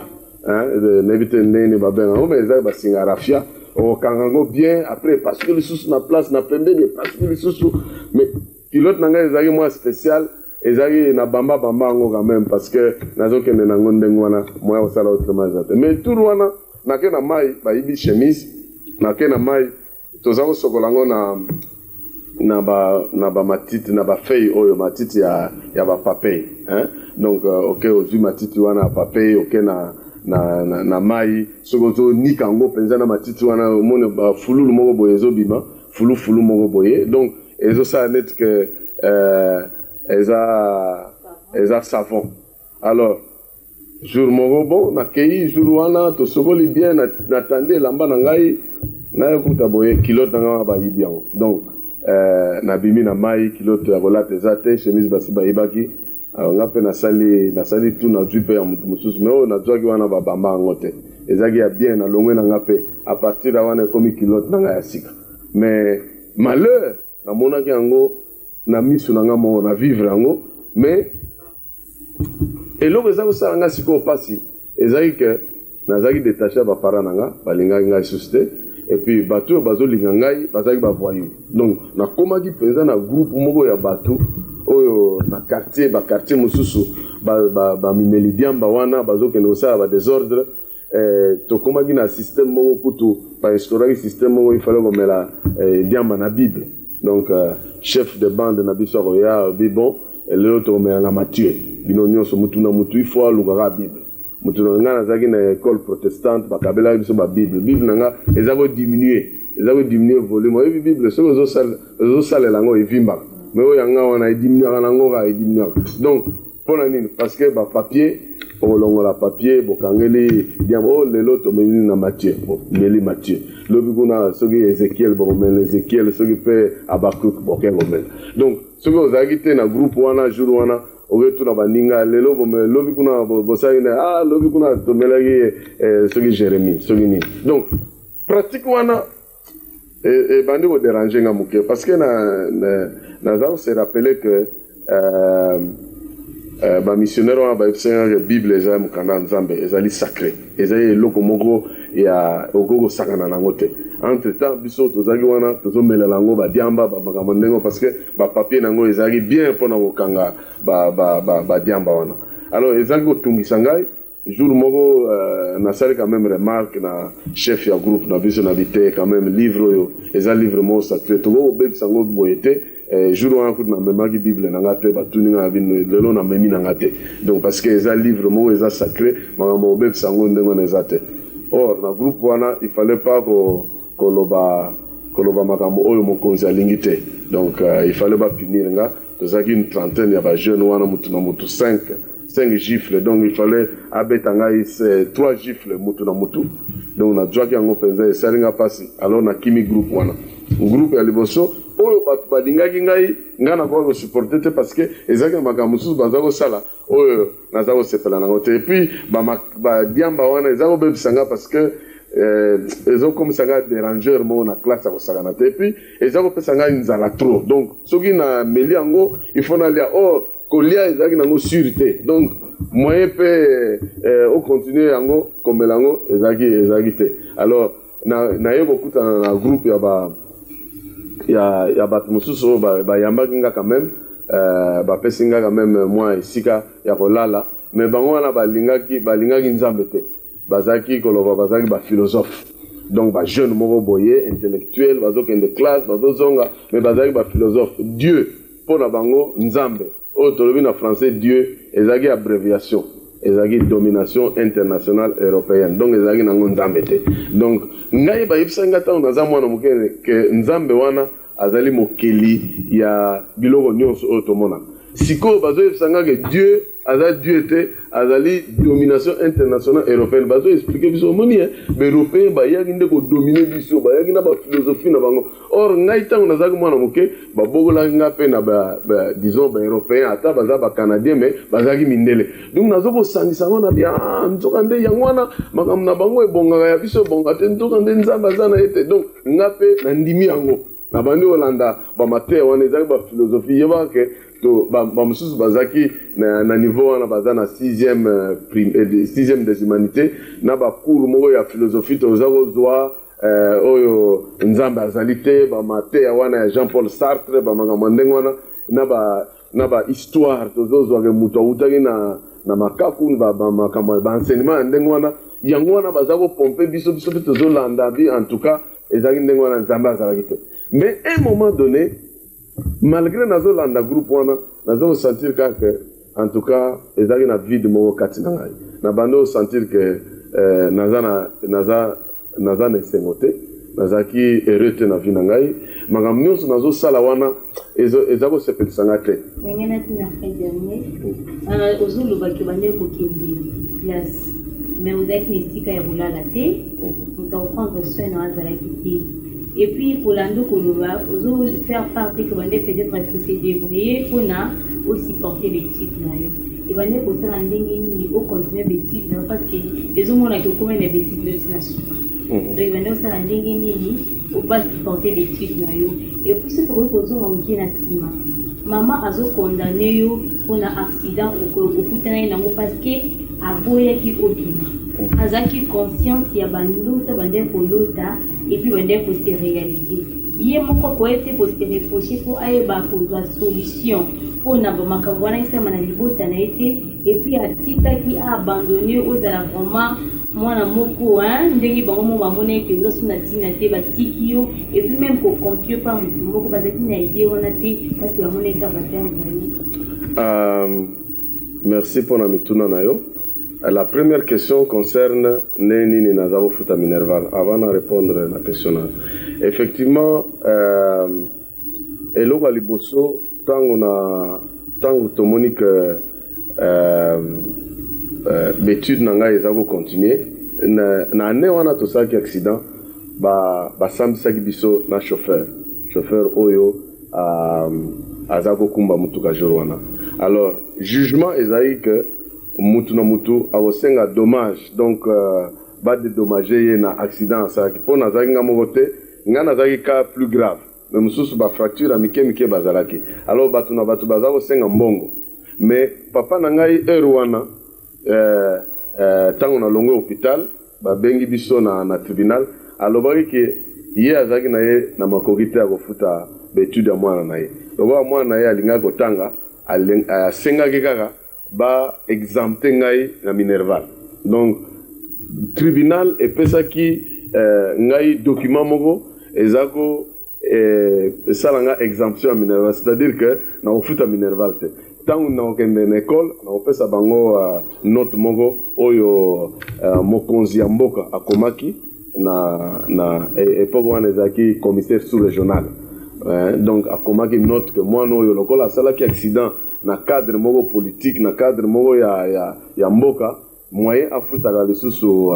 nayebi te ndenge babenga yango mais ezalaki basinga ya rafia okanga yango bien après epasuki lisusu na place na pembeni epasuki lisusu mais pilote na ngai ezalaki mwa spécial ezalaki na bamba yango quand même parce que nazokende nango ndenge wana moya kosala autrement eza te mais tour wana nake na mai bayibi chemise nake na mai toza kosokola yango na bamatiti na bafeuille oyo matiti ya bapapei donc oke ozwi matiti wana ya papei oke na mai soki ozonika yango mpenza na matiti wana omone bafululu moko boye ezobima fulufulu moko boye donc ezosala neti ke eza savon alors jour moko bon nakei jour wana tosokoli bien natandi elamba na ngai nayokuta boye kilote na ngai bayibi yango donc nabimi na mai kilote ya kolata eza te chemise basi bayibaki alors nga mpe nasali tu nazwi mpe ya motu mosusu mais oyo nazwaki wana babamba yango te ezalaki ya bien nalongwe na nga mpe a partir ya wana ekomi kilote na ngai ya sika mais malheur namonaki yango na miso na nga moko na vivre yango mais eloko eza kosala nga sikoyo pasi ezalaki ke nazalaki détaché ya bapara na nga balingaki ngai susu te et puis bato oyo bazolinga ngai bazalaki bavoyou donc nakomaki mpenza na groupe moko ya bato oyo na bakartier mosusu bamimeli diamba wana bazokende kosala badésordre tokomaki na système moko kutu bainstauraki système moko ifale komela diamba na bible donc chef de bande na biso akoya bon lelo tokomelanga Matthieu bino nyonso mutu na mutu ifo alukaka bible mutu na nga nazalaki na école protestante bakabelaki biso bible na nga eza kodiminuer volume oyebi bible soki ozosalela yango evimbaka mais oyo yanga wana ediminuaka nango ka ediminuaka donc mpona nini parce que bapapier okolongola papier bokangeli diambo lelo tomeli na Matthieu bomeli Matthieu lobi kuna soki Ezekiel bokomela Ezekiel soki mpe Abakuk bokengomela donc soki ozalaki te na groupe wana jour wana oketuna baninga lelo lobi kuna bosali na lobi kuna tomelaki soki Jérémie soki nini donc pratique wana ebandi kodéranger nga moke parce que naza kose rappeler que ba missionnaire wana bayebisanga bible ezali mokanda nzambe ezali sacré ezali eloko moko ya okoko sakana nango te. Entre temps biso tozalaki wana tozomelela yango badiamba bamakambo ndenge parce que bapapier nango ezalaki bien mpona kokanga badiamba wana. Alors ezalaki kotungisa ngai jour moko nasali quand même remarque na chef ya groupe na biso na bite quand même livre oyo eza livre moko sacré tokobebisa yango boye te. Jour wana kutu na memaki bible nanga te batuni nga bino lelo na memi nanga te. Donc parce que eza livre moko eza sacré makambo obebisa yango ndenge wana eza te. Or na groupe wana il fallait pas koloba makambo oyo mokonzi alingi te. Donc il fallait pas punir nga tozalaki une trentaine ya bajeune wana mutu na mutu 5 gifles. Donc il fallait abeta ngai 3 gifles mutu na mutu. Donc na jwaki yango penza esali nga pasi. Alors na kimi groupe wana groupe ya liboso oyo bato balingaki ngai nga nakoka kosupporte te parce que ezalaki na makambo mosusu baza kosala oyo naza kosepela nango te. Et puis badiamba wana eza kobebisa nga parce que ezokomisa nga dérangeur moko na classe ya kosakana te. Et puis eza kopesa ngai nzala trop. Donc soki na meli yango il faut nalia. Or kolia ezalaki nango sur te. Donc moyen mpe ocontinue yango komela yango ezalaki te. Alors naye kokutana na groupe ya bato mosusu oyo bayambaki nga quand même bapesi nga quand même mwa esika ya kolala. Mais bango wana balingaki nzambe te. Bazalaki koloba bazalaki baphilosophe. Donc bajeune moko boye intellectuel bazokende classe bazozonga mais bazalaki baphilosophe. Dieu mpona bango nzambe oyo tolobi na français Dieu ezalaki abréviation ezalaki domination internationale européenne. Donc ezalaki nango nzambe te. Donc ngai bayebisa nga ntango naza mwana mokene ke nzambe wana azali mokeli ya biloko nyonso oyo tomona. Sikoyo bazoyebisa nga ke Dieu azali Dieu te azali domination internationale européenne. Bazoexplike biso omoni baeuropéen bayaki nde kodomine biso bayaki na baphilosophie na bango. Or ngai ntango nazalaki mwana moke babokolaki nga mpe na disons baeuropéen ata baza bacanadien mais bazalaki mindele. Donc nazokosangisa ngo na bia nzoka nde yango wana makambo na bango ebongaka ya biso ebongaka te nzoka nde nzambe aza na ye te. Donc nga mpe nandimi yango na bandi kolanda bamatere wana ezalaki baphilosophie yebaka ke to bamosusu bazaki na niveau wana baza na 6e des humanités na bacours moko ya philosophie toza kozwa oyo nzambe azali te bamatere wana ya Jean-Paul Sartre bamakambo ndenge wana na bahistoire tozozwaka moto awutaki na makaku bamakambo baenseignement ya ndenge wana yango wana baza kopompe biso mpe tozolanda bi en tout cas ezalaki ndenge wana nzambe azalaki te. Mais à un moment donné, malgré nazolanda groupe wana, nazo sentir que en tout cas, ezali na vie de mon kati na ngai. Na bando sentir que naza na sengote, nazaki erete na vie na ngai. Makambo nyonso nazo sala wana ezako sepelisa nga te. Ngena tina fin dernier. Ozuluba ke bande ko kindi classe. Mais ozaki nisika ya bulala te. Mutaprendre soin na azalaki te. Et puis pour l'ando koloba, ozo faire partie que bande peut-être se débrouiller pour na aussi porter les titres na yo. Et bande ko sala ndenge ni au continuer les titres parce que les hommes là qui commettent des bêtises de nation. Donc bande ko sala ndenge ni au pas porter les titres na yo. Et puis ce pour que ozo ngaki na sima. Maman azo condamné yo pour na accident au kutana na ngo parce que aboya ki obima. Azaki conscience ya banduta bande kolota et puis bande ko se réaliser. Yé moko ko ete ko se réfléchir pour aye ba ko za solution pour na ba makambo wana isema na libota na ete et puis atika ki a abandonné aux ala vraiment mwana moko ndenge bango mo ba mona ete ozo na tina te ba tikio et puis même ko confier pas mutu moko ba zaki na idée wana te parce que ba mona ka ba tanga merci pour la mituna na yo. La première question concerne Neni Nazaro Futa Minerval. Avant de répondre à la question, effectivement, Elo Waliboso, tant que Monique l'étude n'a pas continué, na ne wana to saki accident, ba sambi saki biso na chauffeur oyo azako kumba mutuka jorwana. Alors jugement ezali que mutu na mutu awosenga dommage donc ba dédommager na accident ça qui pona zaki nga mokote nga na zaki cas plus grave mais mususu ba fracture amike bazalaki alors batu na batu bazako senga mbongo mais papa na ngai heure wana ntango nalongwe hôpital babengi biso na tribunal alobaki ke ye azalaki na ye na makoki te ya kofuta baetude ya mwana na ye lokola mwana na ye alingaki kotanga asengaki kaka baexempte ngai na minerval donc tribunal epesaki ngai document moko eza ko esala nga exemption ya minerval c'est-à-dire que nakofuta minerval te ntango nakokende na école nakopesa bango note moko oyo mokonzi ya mboka akomaki na époque wana ezalaki commissaire sous-régional donc akomaki note que mwana oyo lokola asalaki accident na cadre moko politique na cadre moko ya mboka moyen afutaka lisusu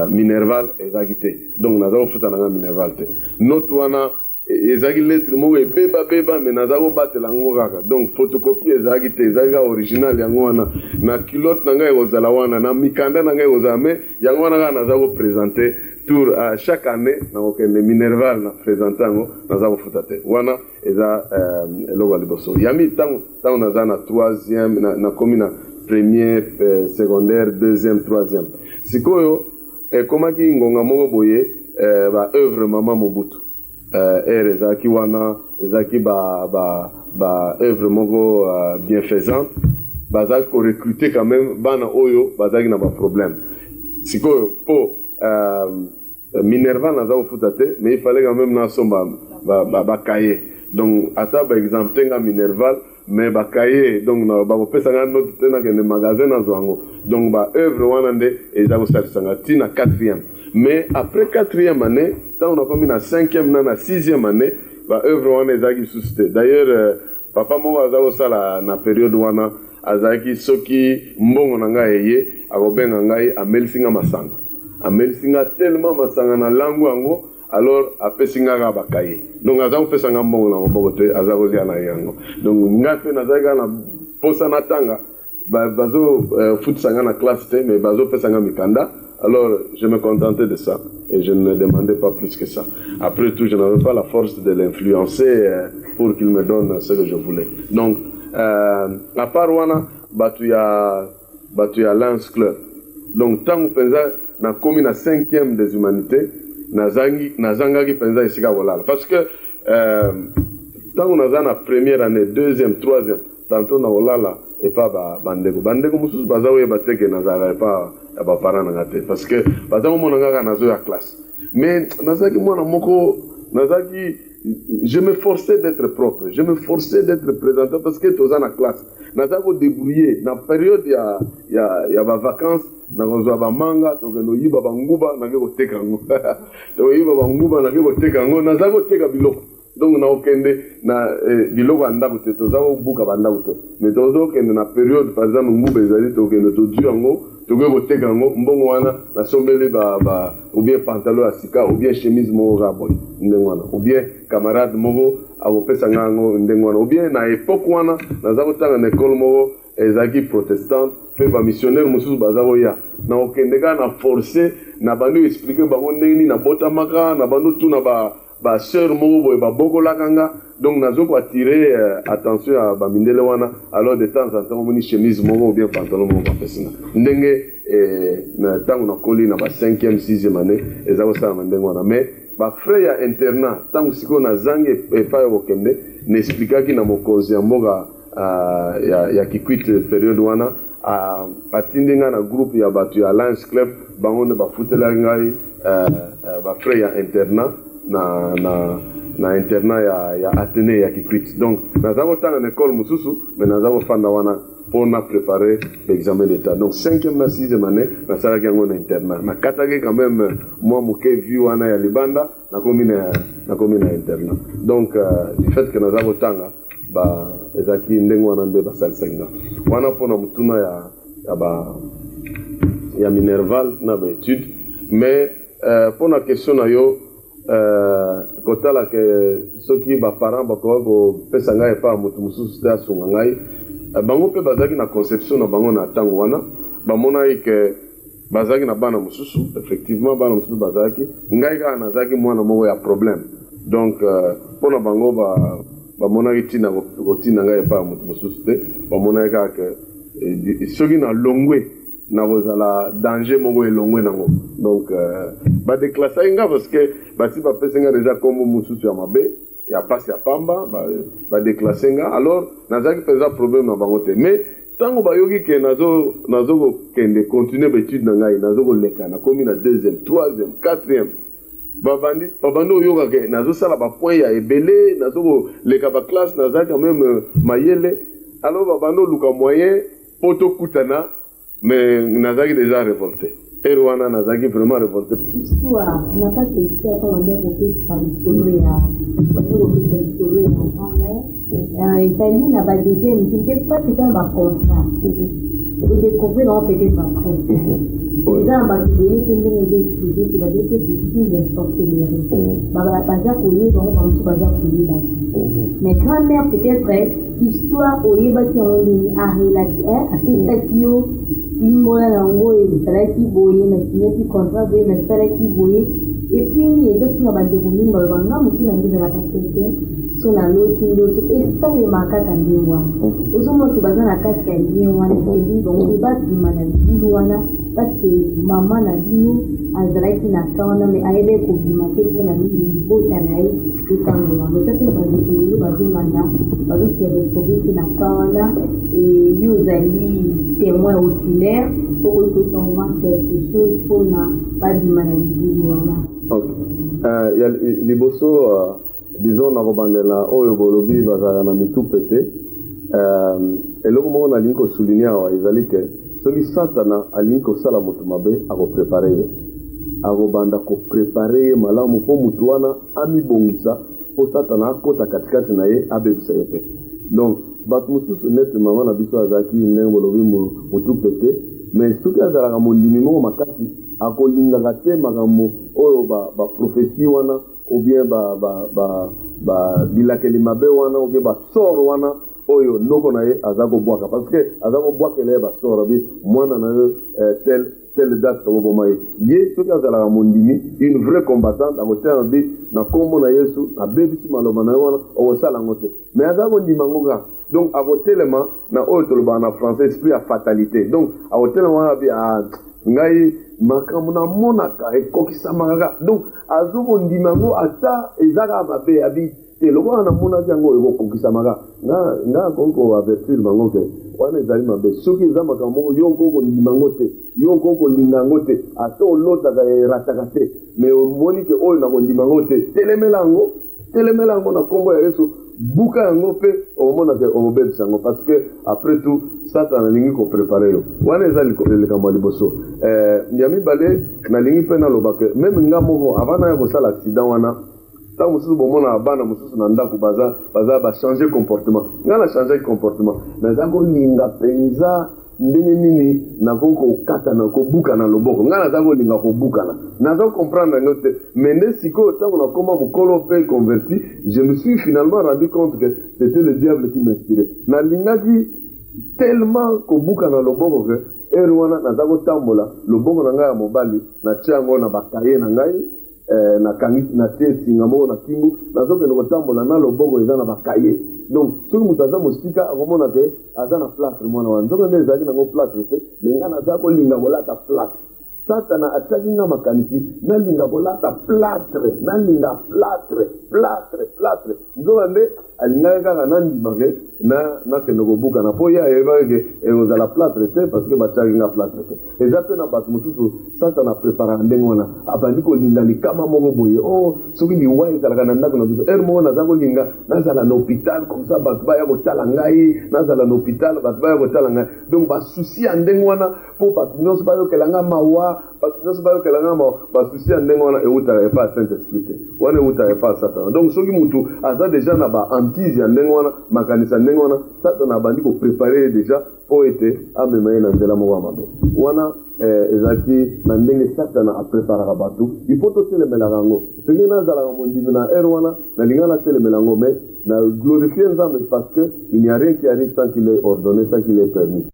minerval ezalaki te donc naza kofuta nanga minerval te note wana ezalaki lettre moko ebeba me naza kobatela yango kaka donc photocopie ezalaki te ezalaki kaka original yango wana na kilote na ngai ekozala wana na mikanda na ngai ekozala me yango wana kaka naza kopresente tour chaque année nakokende minerval na présente yango naza kofuta te wana eza eloko ya liboso yami ntango naza na troisième nakomi na premier secondaire deuxième troisième sikoyo ekomaki ngonga moko boye baœuvre mama Mobutu ere ezalaki wana ezalaki baœuvre moko bienfaisante bazalaki korecruter quand même bana oyo bazalaki na baproblème sikoyo po minerval naza kofuta te mais il fallait quand même nasomba bakaye donc ata baexempte nga minerval mais bakaye donc bakopesanga note te nakende magasin nazwa yango donc baœuvre wana nde eza kosalisanga ntina 4e mais après 4e année ntango nakomi na 5e na 6e année baœuvre wana ezalaki lisusu te d'ailleurs papa moko aza kosala na période wana azalaki soki mbongo na ngai eye akobenga ngai amelisinga masanga amelisinga tellement masanga na langu yango alors apesi nga kaka bakaye donc aza kopesa nga mbongo na maboko te aza kolia na ye yango donc ngai mpe nazalaki kaka na posa natanga bazofutisa nga na classe te mais bazopesa nga mikanda alors je me contentais de ça et je ne demandais pas plus que ça après tout je n'avais pas la force de l'influencer pour qu'il me donne ce que je voulais donc à part wana batu ya Lance Club donc ntango mpenza nakomi na 5e des humanités nazangaki mpenza esika kolala parce que ntango naza na première année deuxième troisième tantôt na kolala epa bandeko mosusu baza oyeba teke nazalaka epa ya baparent nanga te parce que baza komona kaka nazoya classe mais nazalaki mwana moko nazalaki je me forçais d'être propre je me forçais d'être présenté parce que toza na classe nazalaki kodébrouiller na période ya bavacances nakozwa bamanga tokende oyiba banguba nake koteka yango tokoyiba banguba nake koteka yango nazalaki koteka biloko donc nakokende na biloko ya ndako te toza kobuka bandako te mais toza kokende na période par exemple nguba ezali tokende tozwi yango tokoki koteka yango mbongo wana nasombeli ou bien pantalon ya sika ou bien chemise moko kaka boye ndenge wana ou bien camarade moko akopesa nga yango ndenge wana ou bien na époque wana naza kotanga na école moko ezalaki protestante mpe bamissionnaire mosusu baza koya nakokende kaka na forcé na bando explike bango ndenge nini nabotamaka na bando tuna basœur moko boye babokolaka nga donc nazo koatire attention ya bamindele wana alors de temps en temps omoni chemise moko ou bien pantalon moko bapesi nga ndenge na ntango nakoli na 5e 6e année eza kosalama ndenge wana mais bafrais ya internat ntango sikoyo nazangi epai ya kokende naexplikaki na mokonzi ya mboka ya Kikwit période wana atindi nga na groupe ya bato ya Alliance Club bango nde bafutelaki ngai bafrais ya internat na internat ya Athénée ya Kikwit donc naza kotanga na école mosusu mais naza kofanda wana mpona préparer l'examen d'état donc 5e na 6e année nasalaki yango na internat nakataki quand même mwa moke vie wana ya libanda nakomi na internat donc du fait que naza kotanga ezalaki ndenge wana nde basalisaki nga wana mpona motuna ya minerval na baétude mais mpona question na yo kotala ke soki baparent bakoka kopesa ngai epa moto mosusu te asunga ngai bango mpe bazalaki na conception na bango na ntango wana bamonaki ke bazalaki na bana mosusu effectivement bana mosusu bazalaki ngai kaka nazalaki mwana moko ya problème donc mpona bango bamonaki ntina kotina ngai epai ya moto mosusu te bamonaki kaka soki na longwe nakozala danger moko elongwe nango donc badeklasaki nga parce que basi bapesi nga déjà kombo mosusu ya mabe ya pasi ya pamba badeklase nga alors nazalaki mpenza problème na bango te mais ntango bayoki ke nazokokende continue baétude na ngai nazokoleka nakomi na 2e 3e 4e babandi oyoka ke nazosala bapoint ya ebele nazokoleka baklasse nazalaki quand même mayele alors babandi oluka moyen po tokutana mais nazalaki déjà révolté wana nazalaki vraiment révolté. Histoire, na kati ya histoire kama ndio kopesa lisolo ya Italie na badete ni pas que dans ba contrat. Vous découvrez dans peut-être après. Dans ba tubeli tenge ngo expliquer que badete difficile de sortir les risques. Ba baza koyi donc on se baza koyi ba. Mais grand-mère peut-être histoire oyeba ki on ni ahela akitakio imona nango ezalaki boye na signaki contrat boye na salaki boye et puis ezosuna bandeko mingi balobanga motu na ngi ezalaka tete so na loti ndoto esalemaka ndenge wana ozomoki baza na kati ya ndenge wana ebi bango babima na libulu wana parce mama na bino azalaki na ka wana me ayebe kobima te mpona nini libota na ye etangola mesa mpe na bandeko lelo bazolanda bazosia retrobe na ka wana yo ozali témoin oculaire pour que tu remarques quelque chose pour pas du management. Il y a liboso, disons, na robandela oyo bolobi bazala na mitu pete. Eloko mo na linko souligner wa ezalike soki satana alinko sala mutu mabe ako préparer ako banda ko préparer malamu po mutu wana ami bongisa po satana akota katikati na ye abebisa yepe. Donc batu mususu nete mama na biso azaki ndenge bolobi mutu pete mais soki azalaka mondimi moko makasi akolingaka te makambo oyo ba prophétie wana ou bien ba bilakeli mabe wana ou bien ba soro wana oyo noko na ye azako bwaka parce que azako bwakela ye ba soro bi mwana na yo telle date ko boma ye soki azalaka mondimi une vraie combattante akotela bi na kombo na Yesu abebisi maloba na wana okosala ngo te mais azako ndima ngo kaka donc akotelema na oyo toloba na français esprit ya fatalité donc akotelema wana bi ngai makambo na monaka ekokisamaka kaka donc azokondima ngo ata ezaka mabe abi te lokola na monaki yango ekokisamaka nga koko avertir bango ke wana ezali mabe soki eza makambo moko yo kokondima ngo te yo kokolinga ngo te ata olotaka erataka te mais omoni ke oyo nakondima ngo te telemela yango na kombo ya Yesu buka yango pe omona ke obebisa yango parce que après tout Satan alingi ko préparer yo wana eza likambo ya liboso ya mibale nalingi pe naloba ke même nga moko avant ya kosala accident wana ta mosusu bomona bana mosusu na ndako baza ba changer comportement nga na changer comportement naza kolinga penza ndenge nini nakoko kata na kobuka na loboko nga naza kolinga kobukana naza comprendre ngo te mais nde sikoyo ntango nakoma mokolo mpe converti je me suis finalement rendu compte que c'était le diable qui m'inspirait nalingaki tellement kobuka na loboko ke ere wana naza kotambola loboko na ngai ya mobali natia yango na bakaye na ngai na tie singa moko na kingu nazokende kotambola na loboko eza na bakaye donc soki moto aza mosika akomona ke aza na plâtre mwana wana nzoka nde ezalaki nango plâtre te me nga naza kolinga kolata plâtre Satana ataki nga makanisi nalinga kolata plâtre nalinga plâtre nzoka nde alingaki kaka nandima ke nakende kobuka na po ye ayebaki ke ekozala plâtre te parce que batiaki nga plâtre te eza mpe na bato mosusu Satana apreparaka ndenge wana abandi kolinga likama moko boye soki liwa ezalaka na ndako na biso ere moko naza kolinga nazala na hôpital comme ça bato baya kotala ngai nazala na hôpital bato baya kotala ngai donc basusi ya ndenge wana mpo bato nyonso bayokela nga mawa bato nyonso bayokela nga mawa basusi ya ndenge wana eutaka epa ya Saint-Esprit te wana eutaka epa ya Satana donc soki mutu aza deja na baantise ya ndenge wana makanisa ndenge wana Satana abandi koprepare deja po ete amema ye na nzela moko ya mabe wana ezalaki na ndenge Satana apreparaka bato ipo totelemelaka yango soki nazalaka mondimi na ere wana nalinga natelemela yango mais na glorifie Nzambe parce que il n'y a rien qui arrive sans qu'il ait ordonné, sans qu'il ait permis.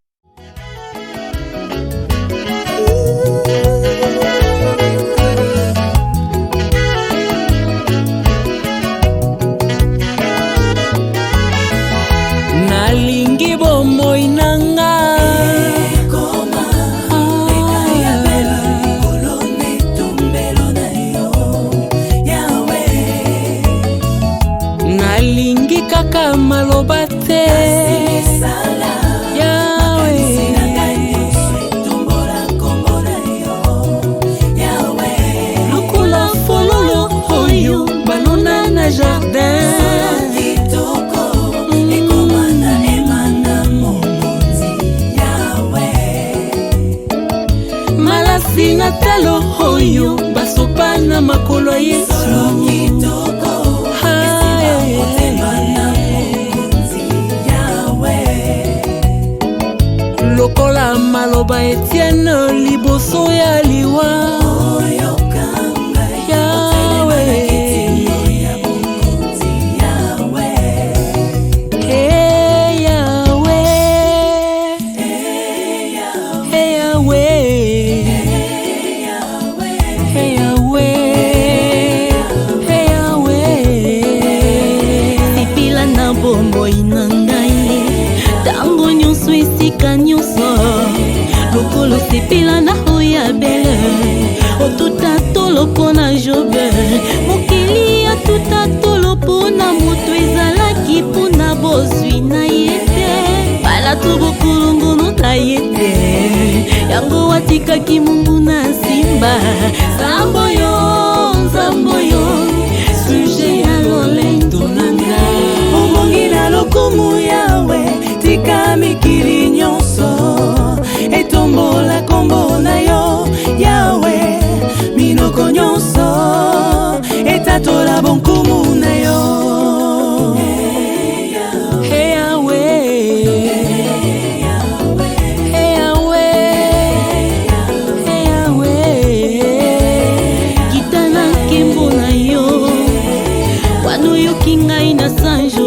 na jardin. Malasi na talo oyo basopa na makolo ya Yesu. Lokola maloba Etienne liboso ya liwa. Lokolo sepela na hoya bele otuta tolo pona jobe mokili ya tuta tolo pona moto ezalaki pona bozwi na yete bala to bokulungu no ta yete yango watikaki mungu na simba zambo yo suje ya lolendo nanga omongi na lokumu yawe tika mikili nyonso etombola kombo na yo yawe minoko nyonso etatola bonkumu na yo. Hey yawe, hey yawe, hey yawe, kitana kembo na yo wano yoki ngai na sanjo